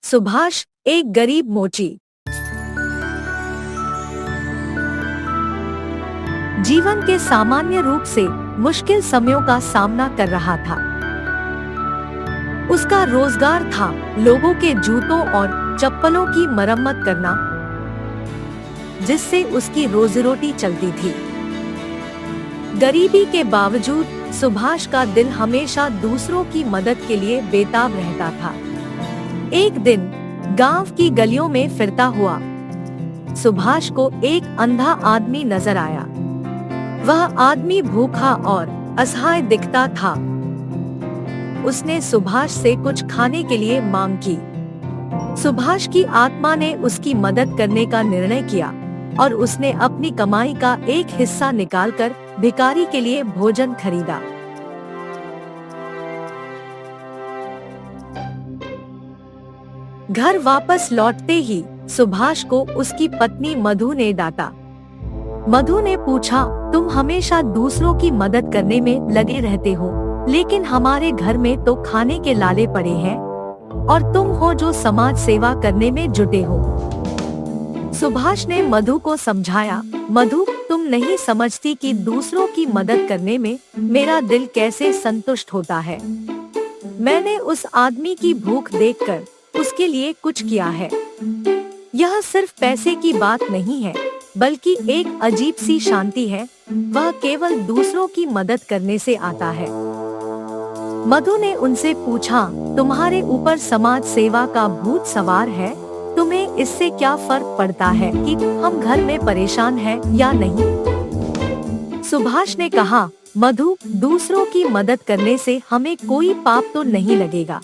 सुभाष एक गरीब मोची जीवन के सामान्य रूप से मुश्किल समयों का सामना कर रहा था। उसका रोजगार था लोगों के जूतों और चप्पलों की मरम्मत करना, जिससे उसकी रोजी रोटी चलती थी। गरीबी के बावजूद सुभाष का दिल हमेशा दूसरों की मदद के लिए बेताब रहता था। एक दिन गांव की गलियों में फिरता हुआ सुभाष को एक अंधा आदमी नजर आया। वह आदमी भूखा और असहाय दिखता था। उसने सुभाष से कुछ खाने के लिए मांग की। सुभाष की आत्मा ने उसकी मदद करने का निर्णय किया और उसने अपनी कमाई का एक हिस्सा निकालकर भिखारी के लिए भोजन खरीदा। घर वापस लौटते ही सुभाष को उसकी पत्नी मधु ने डांटा। मधु ने पूछा, तुम हमेशा दूसरों की मदद करने में लगे रहते हो, लेकिन हमारे घर में तो खाने के लाले पड़े हैं और तुम हो जो समाज सेवा करने में जुटे हो। सुभाष ने मधु को समझाया, मधु, तुम नहीं समझती कि दूसरों की मदद करने में मेरा दिल कैसे संतुष्ट होता है। मैंने उस आदमी की भूख देखकर उसके लिए कुछ किया है। यह सिर्फ पैसे की बात नहीं है, बल्कि एक अजीब सी शांति है। वह केवल दूसरों की मदद करने से आता है। मधु ने उनसे पूछा, तुम्हारे ऊपर समाज सेवा का भूत सवार है? तुम्हें इससे क्या फर्क पड़ता है कि हम घर में परेशान हैं या नहीं? सुभाष ने कहा, मधु, दूसरों की मदद करने से हमें कोई पाप तो नहीं लगेगा।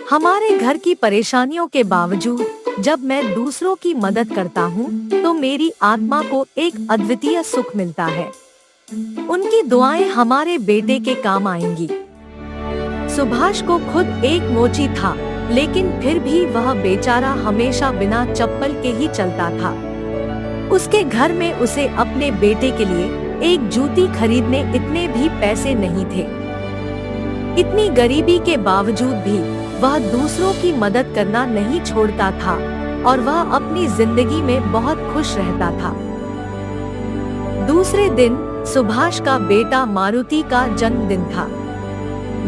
हमारे घर की परेशानियों के बावजूद जब मैं दूसरों की मदद करता हूँ, तो मेरी आत्मा को एक अद्वितीय सुख मिलता है। उनकी दुआएं हमारे बेटे के काम आएंगी। सुभाष को खुद एक मोची था, लेकिन फिर भी वह बेचारा हमेशा बिना चप्पल के ही चलता था। उसके घर में उसे अपने बेटे के लिए एक जूती खरीदने इतने भी पैसे नहीं थे। इतनी गरीबी के बावजूद भी वह दूसरों की मदद करना नहीं छोड़ता था और वह अपनी जिंदगी में बहुत खुश रहता था। दूसरे दिन सुभाष का बेटा मारुति का जन्मदिन था।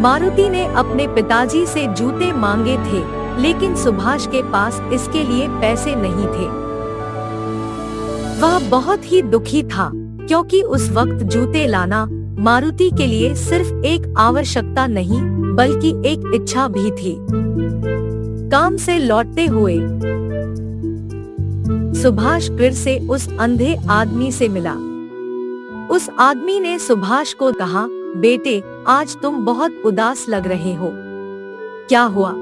मारुति ने अपने पिताजी से जूते मांगे थे, लेकिन सुभाष के पास इसके लिए पैसे नहीं थे। वह बहुत ही दुखी था, क्योंकि उस वक्त जूते लाना मारुति के लिए सिर्फ एक आवश्यकता नहीं, बल्कि एक इच्छा भी थी। काम से लौटते हुए सुभाष फिर से उस अंधे आदमी से मिला। उस आदमी ने सुभाष को कहा, बेटे, आज तुम बहुत उदास लग रहे हो, क्या हुआ?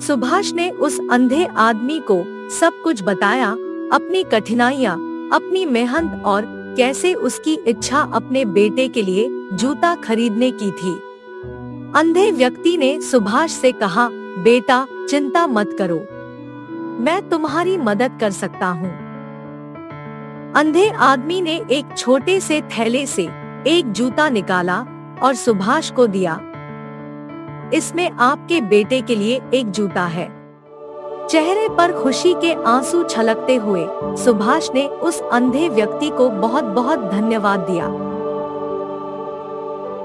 सुभाष ने उस अंधे आदमी को सब कुछ बताया, अपनी कठिनाइयां, अपनी मेहनत और कैसे उसकी इच्छा अपने बेटे के लिए जूता खरीदने की थी। अंधे व्यक्ति ने सुभाष से कहा, बेटा, चिंता मत करो, मैं तुम्हारी मदद कर सकता हूँ। अंधे आदमी ने एक छोटे से थैले से एक जूता निकाला और सुभाष को दिया। इसमें आपके बेटे के लिए एक जूता है। चेहरे पर खुशी के आंसू छलकते हुए सुभाष ने उस अंधे व्यक्ति को बहुत बहुत धन्यवाद दिया।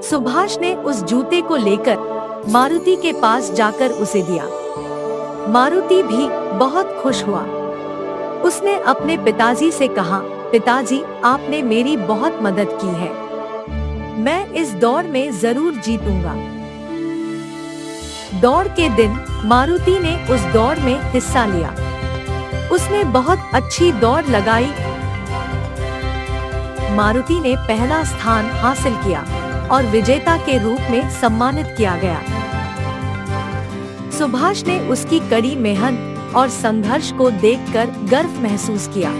सुभाष ने उस जूते को लेकर मारुति के पास जाकर उसे दिया। मारुति भी बहुत खुश हुआ। उसने अपने पिताजी से कहा, पिताजी, आपने मेरी बहुत मदद की है। मैं इस दौड़ में जरूर जीतूंगा। दौड़ के दिन मारुति ने उस दौड़ में हिस्सा लिया। उसने बहुत अच्छी दौड़ लगाई। मारुति ने पहला स्थान हासिल किया और विजेता के रूप में सम्मानित किया गया। सुभाष ने उसकी कड़ी मेहनत और संघर्ष को देखकर गर्व महसूस किया।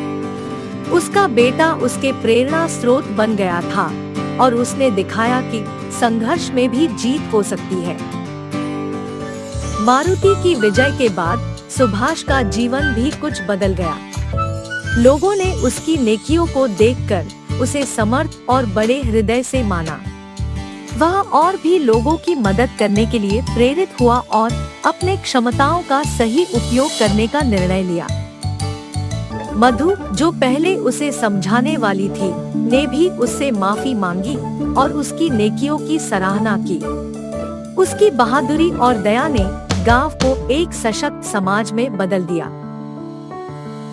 उसका बेटा उसके प्रेरणा स्रोत बन गया था और उसने दिखाया कि संघर्ष में भी जीत हो सकती है। मारुति की विजय के बाद सुभाष का जीवन भी कुछ बदल गया। लोगों ने उसकी नेकियों को देखकर उसे समर्थ और बड़े हृदय से माना। वह और भी लोगों की मदद करने के लिए प्रेरित हुआ और अपने क्षमताओं का सही उपयोग करने का निर्णय लिया। मधु, जो पहले उसे समझाने वाली थी, ने भी उससे माफी मांगी और उसकी नेकियों की सराहना की। उसकी बहादुरी और दया ने गांव को एक सशक्त समाज में बदल दिया।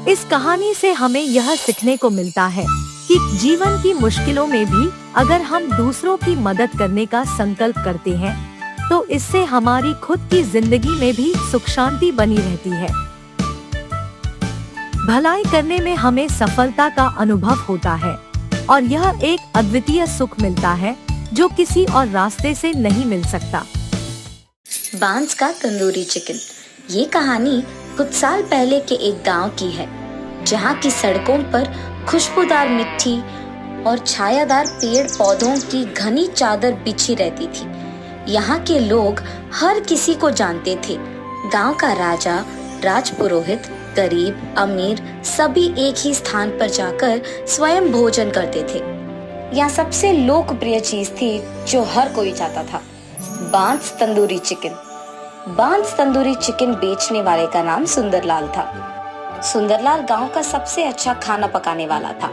इस कहानी से हमें यह सीखने को मिलता है कि जीवन की मुश्किलों में भी अगर हम दूसरों की मदद करने का संकल्प करते हैं, तो इससे हमारी खुद की जिंदगी में भी सुख शांति बनी रहती है। भलाई करने में हमें सफलता का अनुभव होता है और यह एक अद्वितीय सुख मिलता है जो किसी और रास्ते से नहीं मिल सकता। बांस का तंदूरी चिकन। ये कहानी कुछ साल पहले के एक गांव की है, जहाँ की सड़कों पर खुशबूदार मिट्टी और छायादार पेड़ पौधों की घनी चादर बिछी रहती थी। यहाँ के लोग हर किसी को जानते थे। गांव का राजा, राजपुरोहित, गरीब, अमीर सभी एक ही स्थान पर जाकर स्वयं भोजन करते थे। यहाँ सबसे लोकप्रिय चीज थी जो हर कोई चाहता था, बांस तंदूरी चिकन। बांस तंदूरी चिकन बेचने वाले का नाम सुंदरलाल था। सुंदरलाल गांव का सबसे अच्छा खाना पकाने वाला था।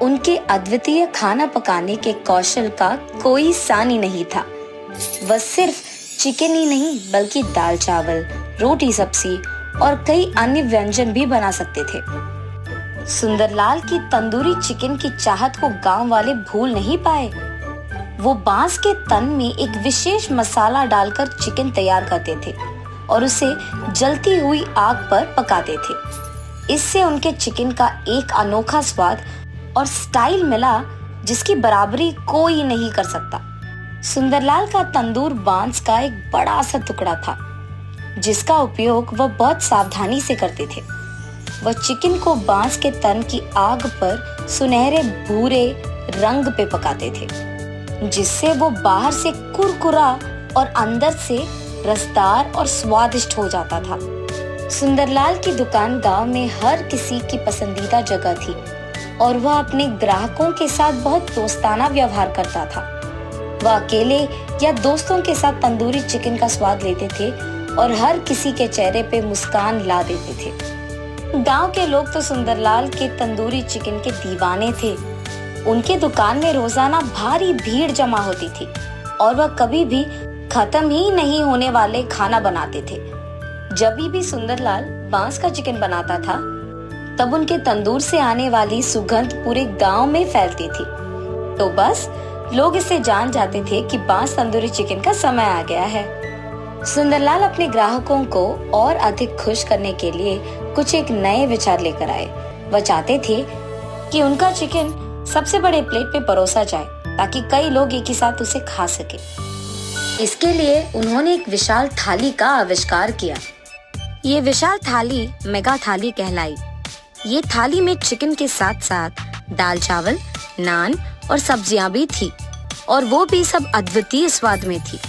उनके अद्वितीय खाना पकाने के कौशल का कोई सानी नहीं था। वह सिर्फ चिकन ही नहीं बल्कि दाल चावल, रोटी सब्जी और कई अन्य व्यंजन भी बना सकते थे। सुंदरलाल की तंदूरी चिकन की चाहत को गांव वाले भूल नहीं पाए। वो बांस के तन में एक विशेष मसाला डालकर चिकन तैयार करते थे और उसे जलती हुई आग पर पकाते थे। इससे उनके चिकन का एक अनोखा स्वाद और स्टाइल मिला जिसकी बराबरी कोई नहीं कर सकता। सुंदरलाल का तंदूर बांस का एक बड़ा सा टुकड़ा था, जिसका उपयोग वह बहुत सावधानी से करते थे। वह चिकन को बांस के तन की आग पर सुनहरे भूरे रंग पे पकाते थे, जिससे वो बाहर से कुरकुरा और अंदर से रसदार और स्वादिष्ट हो जाता था। सुंदरलाल की दुकान गांव में हर किसी की पसंदीदा जगह थी और वह अपने ग्राहकों के साथ बहुत दोस्ताना व्यवहार करता था। वह अकेले या दोस्तों के साथ तंदूरी चिकन का स्वाद लेते थे और हर किसी के चेहरे पे मुस्कान ला देते थे। गांव के लोग तो सुंदरलाल के तंदूरी चिकन के दीवाने थे। उनके दुकान में रोजाना भारी भीड़ जमा होती थी और वह कभी भी खत्म ही नहीं होने वाले खाना बनाते थे। जब भी सुंदरलाल बांस का चिकन बनाता था, तब उनके तंदूर से आने वाली सुगंध पूरे गांव में फैलती थी। तो बस लोग इससे जान जाते थे कि बांस तंदूरी चिकन का समय आ गया है। सुंदरलाल अपने ग्राहकों को और अधिक खुश करने के लिए कुछ एक नए विचार लेकर आए। वह चाहते थे कि उनका चिकन सबसे बड़े प्लेट पे परोसा जाए ताकि कई लोग एक ही साथ उसे खा सके। इसके लिए उन्होंने एक विशाल थाली का आविष्कार किया। ये विशाल थाली मेगा थाली कहलाई। ये थाली में चिकन के साथ साथ दाल चावल, नान और सब्जियां भी थी और वो भी सब अद्वितीय स्वाद में थी।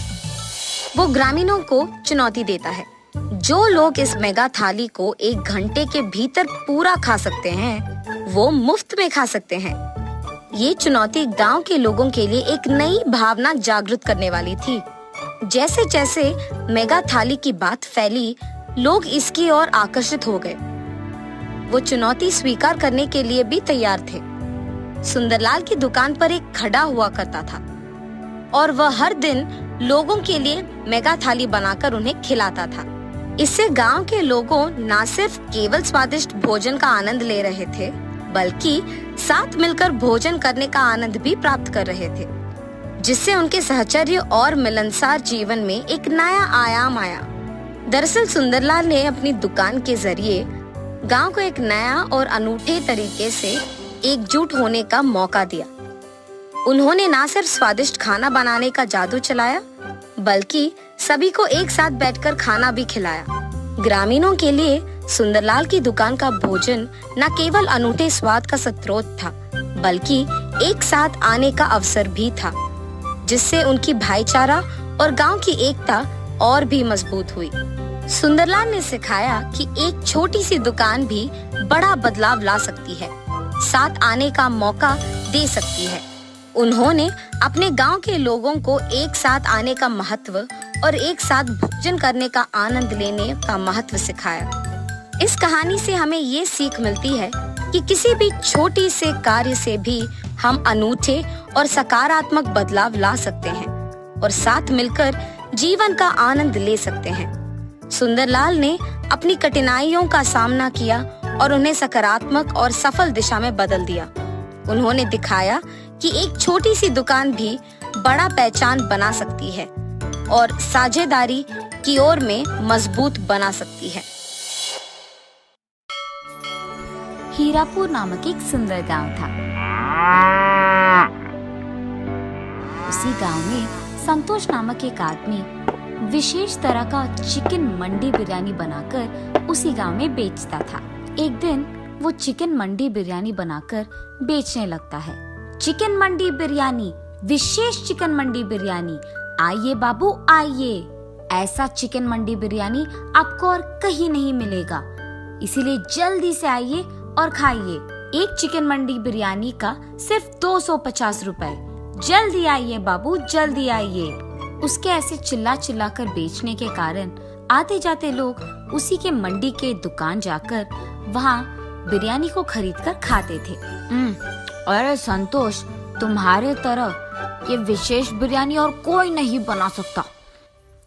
वो ग्रामीणों को चुनौती देता है। जो लोग इस मेगा थाली को 1 घंटे के भीतर पूरा खा सकते हैं, वो मुफ्त में खा सकते हैं। ये चुनौती गांव के लोगों के लिए एक नई भावना जागृत करने वाली थी। जैसे जैसे मेगा थाली की बात फैली, लोग इसकी ओर आकर्षित हो गए। वो चुनौती स्वीकार करने के लिए भी तैयार थे। सुंदरलाल की दुकान पर एक खड़ा हुआ करता था और वह हर दिन लोगों के लिए मेगा थाली बनाकर उन्हें खिलाता था। इससे गांव के लोगों न सिर्फ केवल स्वादिष्ट भोजन का आनंद ले रहे थे, बल्कि साथ मिलकर भोजन करने का आनंद भी प्राप्त कर रहे थे, जिससे उनके सहचर्य और मिलनसार जीवन में एक नया आयाम आया। दरअसल सुंदरलाल ने अपनी दुकान के जरिए गांव को एक नया और अनूठे तरीके से एकजुट होने का मौका दिया। उन्होंने न सिर्फ स्वादिष्ट खाना बनाने का जादू चलाया, बल्कि सभी को एक साथ बैठकर खाना भी खिलाया। ग्रामीणों के लिए सुंदरलाल की दुकान का भोजन न केवल अनूठे स्वाद का स्रोत था, बल्कि एक साथ आने का अवसर भी था, जिससे उनकी भाईचारा और गांव की एकता और भी मजबूत हुई। सुंदरलाल ने सिखाया कि एक छोटी सी दुकान भी बड़ा बदलाव ला सकती है, साथ आने का मौका दे सकती है। उन्होंने अपने गांव के लोगों को एक साथ आने का महत्व और एक साथ भोजन करने का आनंद लेने का महत्व सिखाया। इस कहानी से हमें ये सीख मिलती है कि किसी भी छोटी से कार्य से भी हम अनूठे और सकारात्मक बदलाव ला सकते हैं और साथ मिलकर जीवन का आनंद ले सकते हैं। सुंदरलाल ने अपनी कठिनाइयों का सामना किया और उन्हें सकारात्मक और सफल दिशा में बदल दिया। उन्होंने दिखाया कि एक छोटी सी दुकान भी बड़ा पहचान बना सकती है और साझेदारी की ओर में मजबूत बना सकती है। हीरापुर नामक एक सुंदर गांव था। उसी गांव में संतोष नामक एक आदमी विशेष तरह का चिकन मंडी बिरयानी बनाकर उसी गांव में बेचता था। एक दिन वो चिकन मंडी बिरयानी बनाकर बेचने लगता है। चिकन मंडी बिरयानी, विशेष चिकन मंडी बिरयानी, आइए बाबू आइए। ऐसा चिकन मंडी बिरयानी आपको और कहीं नहीं मिलेगा, इसीलिए जल्दी से आइए और खाइए। एक चिकन मंडी बिरयानी का सिर्फ 250 रुपए। जल्दी आइए बाबू, जल्दी आइए। उसके ऐसे चिल्ला चिल्ला कर बेचने के कारण आते जाते लोग उसी के मंडी के दुकान जाकर वहाँ बिरयानी को खरीद कर खाते थे। अरे संतोष, तुम्हारे तरह ये विशेष बिरयानी और कोई नहीं बना सकता।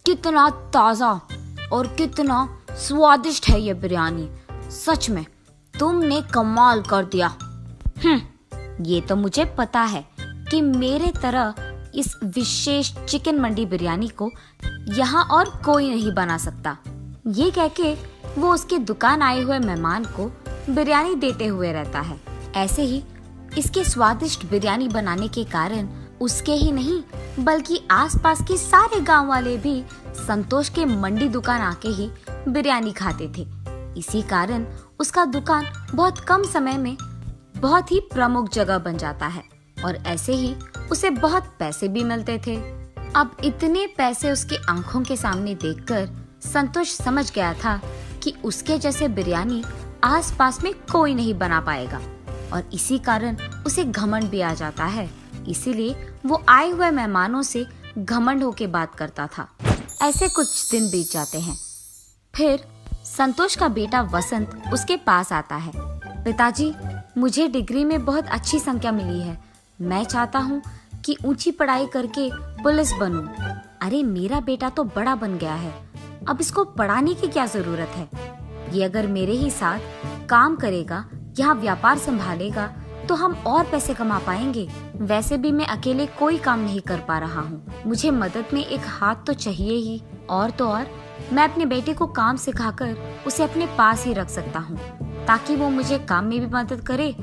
कितना ताजा और कितना स्वादिष्ट है ये बिरयानी, सच में तुमने कमाल कर दिया। ये तो मुझे पता है कि मेरे तरह इस विशेष चिकन मंडी बिरयानी को यहाँ और कोई नहीं बना सकता। ये कह के वो उसके दुकान आए हुए मेहमान को बिरयानी देते हुए रहता है। ऐसे ही इसके स्वादिष्ट बिरयानी बनाने के कारण उसके ही नहीं बल्कि आसपास के सारे गांव वाले भी संतोष के मंडी दुकान आके ही बिरयानी खाते थे। इसी कारण उसका दुकान बहुत कम समय में बहुत ही प्रमुख जगह बन जाता है और ऐसे ही उसे बहुत पैसे भी मिलते थे। अब इतने पैसे उसकी आंखों के सामने देखकर संतोष समझ गया था कि उसके जैसे बिरयानी आसपास में कोई नहीं बना पाएगा और इसी कारण उसे घमंड भी आ जाता है। इसीलिए वो आए हुए मेहमानों से घमंड होके बात करता था। ऐसे कुछ दिन बीत जाते हैं। फिर संतोष का बेटा वसंत उसके पास आता है। पिताजी, मुझे डिग्री में बहुत अच्छी संख्या मिली है। मैं चाहता हूँ कि ऊंची पढ़ाई करके पुलिस बनूं। अरे मेरा बेटा तो बड़ा बन गया है, अब इसको पढ़ाने की क्या जरूरत है। ये अगर मेरे ही साथ काम करेगा, यहाँ व्यापार संभालेगा तो हम और पैसे कमा पाएंगे। वैसे भी मैं अकेले कोई काम नहीं कर पा रहा हूँ, मुझे मदद में एक हाथ तो चाहिए ही। और तो और मैं अपने बेटे को काम सिखाकर उसे अपने पास ही रख सकता हूँ ताकि वो मुझे काम में भी मदद करे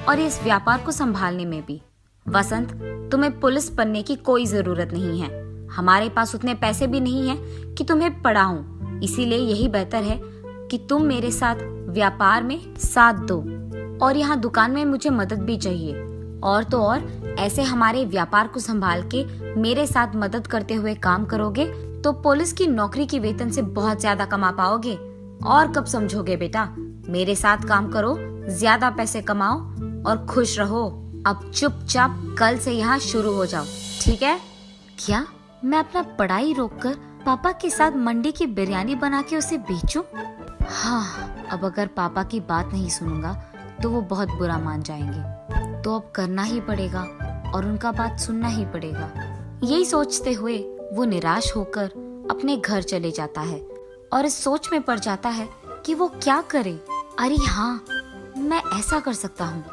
और इस व्यापार को संभालने में भी। वसंत, तुम्हें पुलिस बनने की कोई जरूरत नहीं है। हमारे पास उतने पैसे भी नहीं हैं कि तुम्हें पढ़ाऊं। इसीलिए यही बेहतर है कि तुम मेरे साथ व्यापार में साथ दो और यहाँ दुकान में मुझे मदद भी चाहिए। और तो और ऐसे हमारे व्यापार को संभाल के मेरे साथ मदद करते हुए काम करोगे तो पुलिस की नौकरी की वेतन से बहुत ज्यादा कमा पाओगे। और कब समझोगे बेटा, मेरे साथ काम करो, ज्यादा पैसे कमाओ और खुश रहो। अब चुपचाप कल से यहाँ शुरू हो जाओ, ठीक है? क्या मैं अपना पढ़ाई रोककर पापा के साथ मंडी की बिरयानी बना के उसे बेचूं? हाँ, अब अगर पापा की बात नहीं सुनूंगा तो वो बहुत बुरा मान जाएंगे, तो अब करना ही पड़ेगा और उनका बात सुनना ही पड़ेगा। यही सोचते हुए वो निराश होकर अपने घर चले जाता है और इस सोच में पड़ जाता है कि वो क्या करे। अरे हाँ, मैं ऐसा कर सकता हूँ।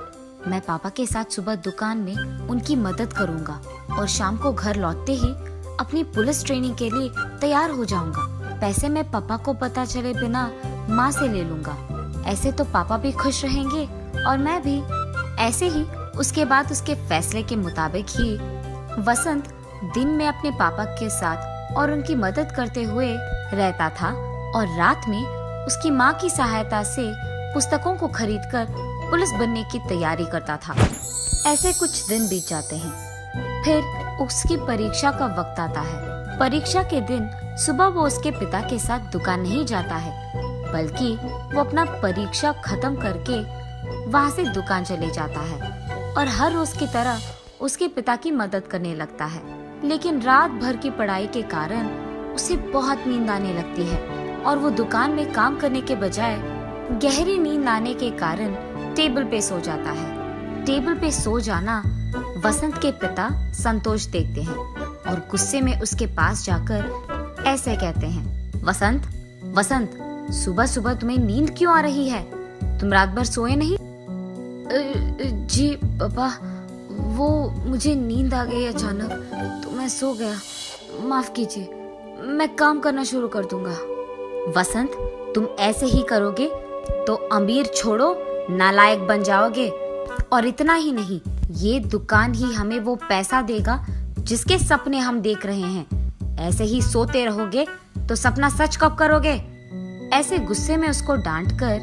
मैं पापा के साथ सुबह दुकान में उनकी मदद करूँगा और शाम को घर लौटते ही अपनी पुलिस ट्रेनिंग के लिए तैयार हो जाऊंगा। पैसे मैं पापा को पता चले बिना माँ से ले लूंगा। ऐसे तो पापा भी खुश रहेंगे और मैं भी। ऐसे ही उसके बाद उसके फैसले के मुताबिक ही वसंत दिन में अपने पापा के साथ और उनकी मदद करते हुए रहता था और रात में उसकी माँ की सहायता से पुस्तकों को खरीदकर पुलिस बनने की तैयारी करता था। ऐसे कुछ दिन बीत जाते हैं। फिर उसकी परीक्षा का वक्त आता है। परीक्षा के दिन सुबह वो उसके पिता के साथ दुकान नहीं जाता है, बल्कि वो अपना परीक्षा खत्म करके वहाँ से दुकान चले जाता है और हर रोज की तरह उसके पिता की मदद करने लगता है। लेकिन रात भर की पढ़ाई के कारण उसे बहुत नींद आने लगती है और वो दुकान में काम करने के बजाय गहरी नींद आने के कारण टेबल पे सो जाता है। टेबल पे सो जाना वसंत के पिता संतोष देखते हैं और गुस्से में उसके पास जाकर ऐसे कहते हैं, वसंत, वसंत, सुबह सुबह तुम्हें नींद क्यों आ रही है? तुम रात भर सोए नहीं? जी पापा, वो मुझे नींद आ गई अचानक तो मैं सो गया। माफ कीजिए, मैं काम करना शुरू कर दूंगा। वसंत, तुम ऐसे ही करोगे तो अमीर छोड़ो नालायक बन जाओगे। और इतना ही नहीं, ये दुकान ही हमें वो पैसा देगा जिसके सपने हम देख रहे हैं। ऐसे ही सोते रहोगे तो सपना सच कब करोगे? ऐसे गुस्से में उसको डांटकर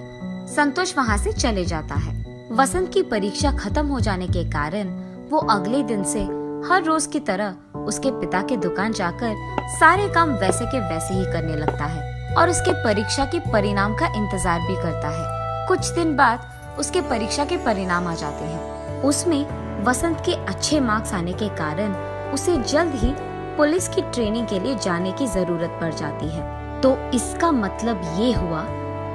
संतोष वहाँ से चले जाता है। वसंत की परीक्षा खत्म हो जाने के कारण वो अगले दिन से हर रोज की तरह उसके पिता के दुकान जाकर सारे काम वैसे के वैसे ही करने लगता है और उसके परीक्षा के परिणाम का इंतजार भी करता है। कुछ दिन बाद उसके परीक्षा के परिणाम आ जाते हैं। उसमें वसंत के अच्छे मार्क्स आने के कारण उसे जल्द ही पुलिस की ट्रेनिंग के लिए जाने की जरूरत पड़ जाती है। तो इसका मतलब ये हुआ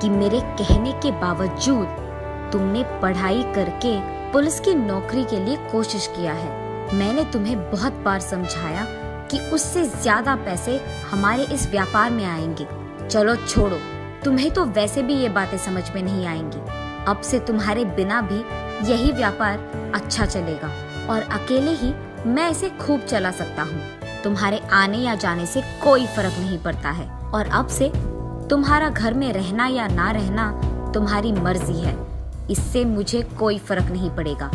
कि मेरे कहने के बावजूद तुमने पढ़ाई करके पुलिस की नौकरी के लिए कोशिश किया है। मैंने तुम्हें बहुत बार समझाया कि उससे ज्यादा पैसे हमारे इस व्यापार में आएंगे। चलो छोड़ो, तुम्हें तो वैसे भी ये बातें समझ में नहीं आएंगी। अब से तुम्हारे बिना भी यही व्यापार अच्छा चलेगा और अकेले ही मैं इसे खूब चला सकता हूँ। तुम्हारे आने या जाने से कोई फर्क नहीं पड़ता है और अब से तुम्हारा घर में रहना या ना रहना तुम्हारी मर्जी है। इससे मुझे कोई फर्क नहीं पड़ेगा।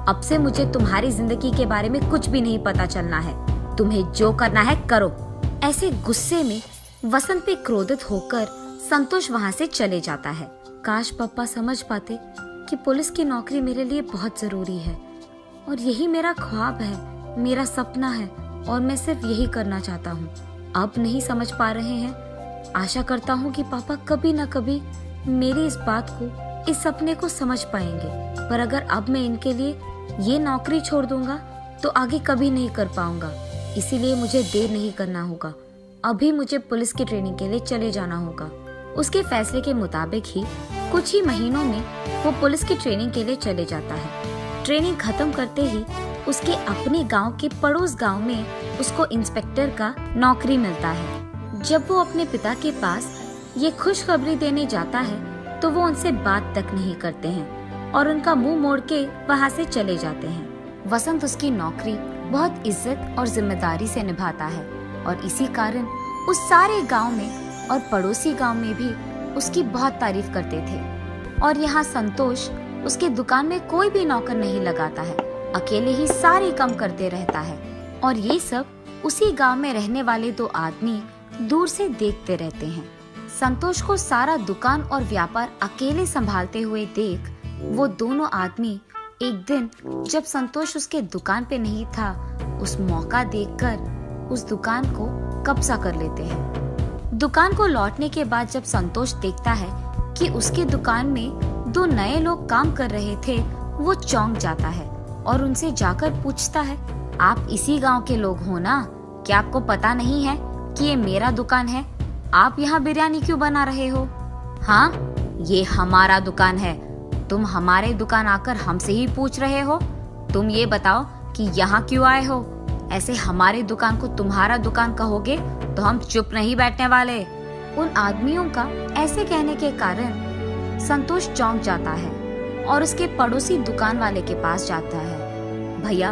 अब से मुझे तुम्हारी जिंदगी के बारे में कुछ भी नहीं पता चलना है। तुम्हें जो करना है करो। ऐसे गुस्से में वसंत पे क्रोधित होकर संतोष वहाँ से चले जाता है। काश पापा समझ पाते कि पुलिस की नौकरी मेरे लिए बहुत जरूरी है और यही मेरा ख्वाब है, मेरा सपना है और मैं सिर्फ यही करना चाहता हूँ। अब नहीं समझ पा रहे हैं। आशा करता हूँ कि पापा कभी न कभी मेरी इस बात को, इस सपने को समझ पाएंगे। पर अगर अब मैं इनके लिए ये नौकरी छोड़ दूंगा तो आगे कभी नहीं कर पाऊंगा। इसीलिए मुझे देर नहीं करना होगा। अभी मुझे पुलिस की ट्रेनिंग के लिए चले जाना होगा। उसके फैसले के मुताबिक ही कुछ ही महीनों में वो पुलिस की ट्रेनिंग के लिए चले जाता है। ट्रेनिंग खत्म करते ही उसके अपने गांव के पड़ोस गांव में उसको इंस्पेक्टर का नौकरी मिलता है। जब वो अपने पिता के पास ये खुशखबरी देने जाता है तो वो उनसे बात तक नहीं करते हैं और उनका मुंह मोड़ के वहाँ से चले जाते हैं। वसंत उसकी नौकरी बहुत इज्जत और जिम्मेदारी से निभाता है और इसी कारण उस सारे गांव में और पड़ोसी गांव में भी उसकी बहुत तारीफ करते थे। और यहाँ संतोष उसके दुकान में कोई भी नौकर नहीं लगाता है, अकेले ही सारे काम करते रहता है। और ये सब उसी गांव में रहने वाले दो आदमी दूर से देखते रहते हैं। संतोष को सारा दुकान और व्यापार अकेले संभालते हुए देख वो दोनों आदमी एक दिन जब संतोष उसके दुकान पे नहीं था, उस मौका देखकर उस दुकान को कब्जा कर लेते हैं। दुकान को लौटने के बाद जब संतोष देखता है कि उसके दुकान में दो नए लोग काम कर रहे थे, वो चौंक जाता है और उनसे जाकर पूछता है, आप इसी गांव के लोग हो ना? क्या आपको पता नहीं है कि ये मेरा दुकान है? आप यहाँ बिरयानी क्यों बना रहे हो? हाँ, ये हमारा दुकान है। तुम हमारे दुकान आकर हमसे ही पूछ रहे हो? तुम ये बताओ कि यहाँ क्यों आए हो? ऐसे हमारे दुकान को तुम्हारा दुकान कहोगे तो हम चुप नहीं बैठने वाले। उन आदमियों का ऐसे कहने के कारण संतोष चौंक जाता है और उसके पड़ोसी दुकान वाले के पास जाता है। भैया,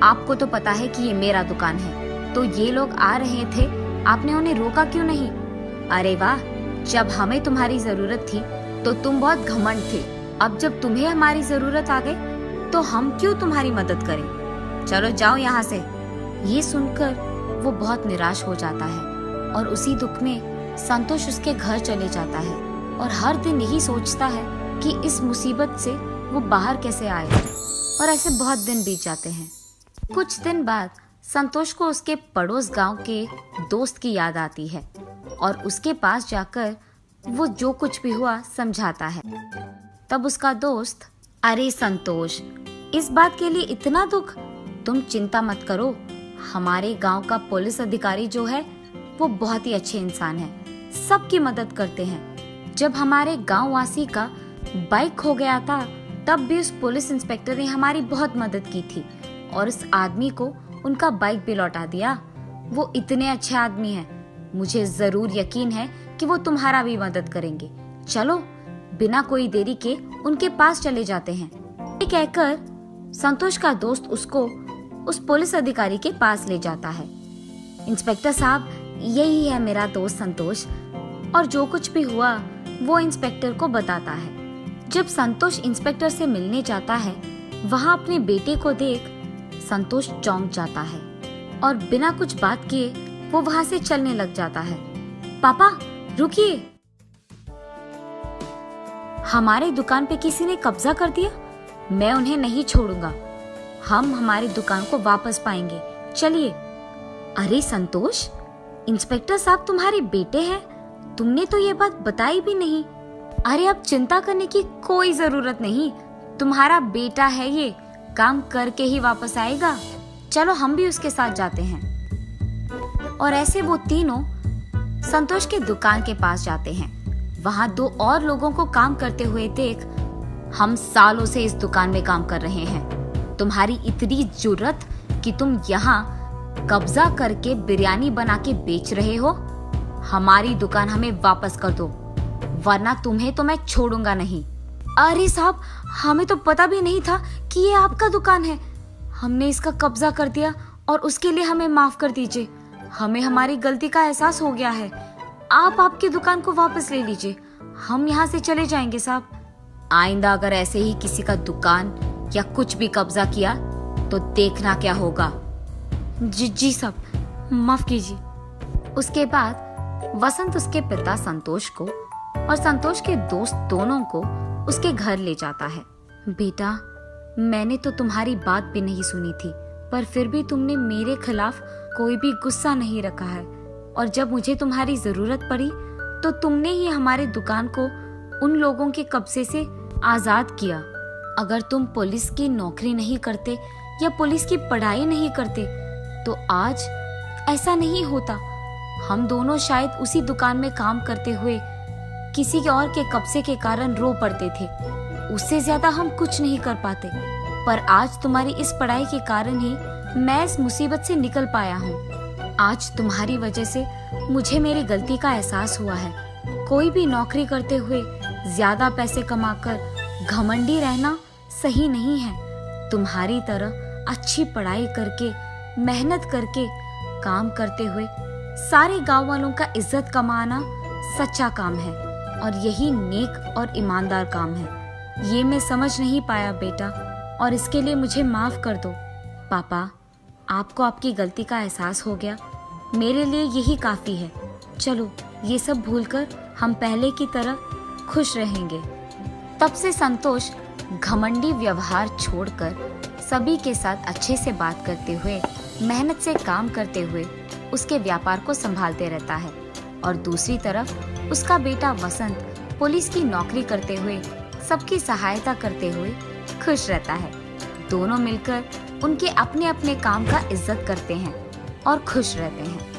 आपको तो पता है कि ये मेरा दुकान है, तो ये लोग आ रहे थे, आपने उन्हें रोका क्यों नहीं? अरे वाह, जब हमें तुम्हारी जरूरत थी तो तुम बहुत घमंड थे। अब जब तुम्हें हमारी जरूरत आ गई तो हम क्यों तुम्हारी मदद करें? चलो जाओ यहाँ से। ये सुनकर वो बहुत निराश हो जाता है और उसी दुख में संतोष उसके घर चले जाता है और हर दिन यही सोचता है कि इस मुसीबत से वो बाहर कैसे आए। और ऐसे बहुत दिन बीत जाते हैं। कुछ दिन बाद संतोष को उसके पड़ोस गांव के दोस्त की याद आती है और उसके पास जाकर वो जो कुछ भी हुआ समझाता है। तब उसका दोस्त, अरे संतोष, इस बात के लिए इतना दुख? तुम चिंता मत करो, हमारे गांव का पुलिस अधिकारी जो है वो बहुत ही अच्छे इंसान है, सबकी मदद करते हैं। जब हमारे गांव वासी का बाइक खो गया था तब भी उस पुलिस इंस्पेक्टर ने हमारी बहुत मदद की थी और उस आदमी को उनका बाइक भी लौटा दिया। वो इतने अच्छे आदमी हैं, मुझे जरूर यकीन है कि वो तुम्हारा भी मदद करेंगे। चलो बिना कोई देरी के उनके पास चले जाते हैं। ये कहकर संतोष का दोस्त उसको उस पुलिस अधिकारी के पास ले जाता है। इंस्पेक्टर साहब, यही है मेरा दोस्त संतोष, और जो कुछ भी हुआ वो इंस्पेक्टर को बताता है। जब संतोष इंस्पेक्टर से मिलने जाता है, वहाँ अपने बेटे को देख संतोष चौंक जाता है और बिना कुछ बात किए वो वहाँ से चलने लग जाता है। पापा रुकिए, हमारे दुकान पे किसी ने कब्जा कर दिया, मैं उन्हें नहीं छोड़ूंगा, हम हमारी दुकान को वापस पाएंगे, चलिए। अरे संतोष, इंस्पेक्टर साहब तुम्हारे बेटे हैं, तुमने तो ये बात बताई भी नहीं। अरे अब चिंता करने की कोई जरूरत नहीं, तुम्हारा बेटा है, ये काम करके ही वापस आएगा, चलो हम भी उसके साथ जाते हैं। और ऐसे वो तीनों संतोष के दुकान के पास जाते हैं। वहाँ दो और लोगों को काम करते हुए देख, हम सालों से इस दुकान में काम कर रहे हैं, तुम्हारी इतनी जुर्रत कि तुम यहाँ कब्जा करके बिरयानी बना के बेच रहे हो, हमारी दुकान हमें वापस कर दो वरना तुम्हें तो मैं छोड़ूंगा नहीं। अरे साहब, हमें तो पता भी नहीं था कि ये आपका दुकान है, हमने इसका कब्जा कर दिया और उसके लिए हमें माफ कर दीजिए, हमें हमारी गलती का एहसास हो गया है, आप आपकी दुकान को वापस ले लीजिए, हम यहाँ से चले जाएंगे साहब। आइंदा अगर ऐसे ही किसी का दुकान या कुछ भी कब्जा किया तो देखना क्या होगा। जी साहब, माफ कीजिए। उसके बाद वसंत उसके पिता संतोष को और संतोष के दोस्त दोनों को उसके घर ले जाता है। बेटा, मैंने तो तुम्हारी बात भी नहीं सुनी थी, पर फिर भी तुमने मेरे खिलाफ कोई भी गुस्सा नहीं रखा है, और जब मुझे तुम्हारी जरूरत पड़ी तो तुमने ही हमारे दुकान को उन लोगों के कब्जे से आजाद किया। अगर तुम पुलिस की नौकरी नहीं करते या पुलिस की पढ़ाई नहीं करते तो आज ऐसा नहीं होता। हम दोनों शायद उसी दुकान में काम करते हुए किसी के और के कब्जे के कारण रो पड़ते थे, उससे ज्यादा हम कुछ नहीं कर पाते, पर आज तुम्हारी इस पढ़ाई के कारण ही मैं इस मुसीबत से निकल पाया हूँ। आज तुम्हारी वजह से मुझे मेरी गलती का एहसास हुआ है। कोई भी नौकरी करते हुए ज्यादा पैसे कमाकर घमंडी रहना सही नहीं है। तुम्हारी तरह अच्छी पढ़ाई करके, मेहनत करके काम करते हुए सारे गांव वालों का इज्जत कमाना सच्चा काम है, और यही नेक और ईमानदार काम है। ये मैं समझ नहीं पाया बेटा, और इसके लिए मुझे माफ कर दो। पापा, आपको आपकी गलती का एहसास हो गया, मेरे लिए यही काफी है। चलो ये सब भूलकर हम पहले की तरह खुश रहेंगे। तब से संतोष घमंडी व्यवहार छोड़कर सभी के साथ अच्छे से बात करते हुए, मेहनत से काम करते हुए उसके व्यापार को संभालते रहता है, और दूसरी तरफ उसका बेटा वसंत पुलिस की नौकरी करते हुए सबकी सहायता करते हुए खुश रहता है। दोनों मिलकर उनके अपने अपने काम का इज्जत करते हैं और खुश रहते हैं।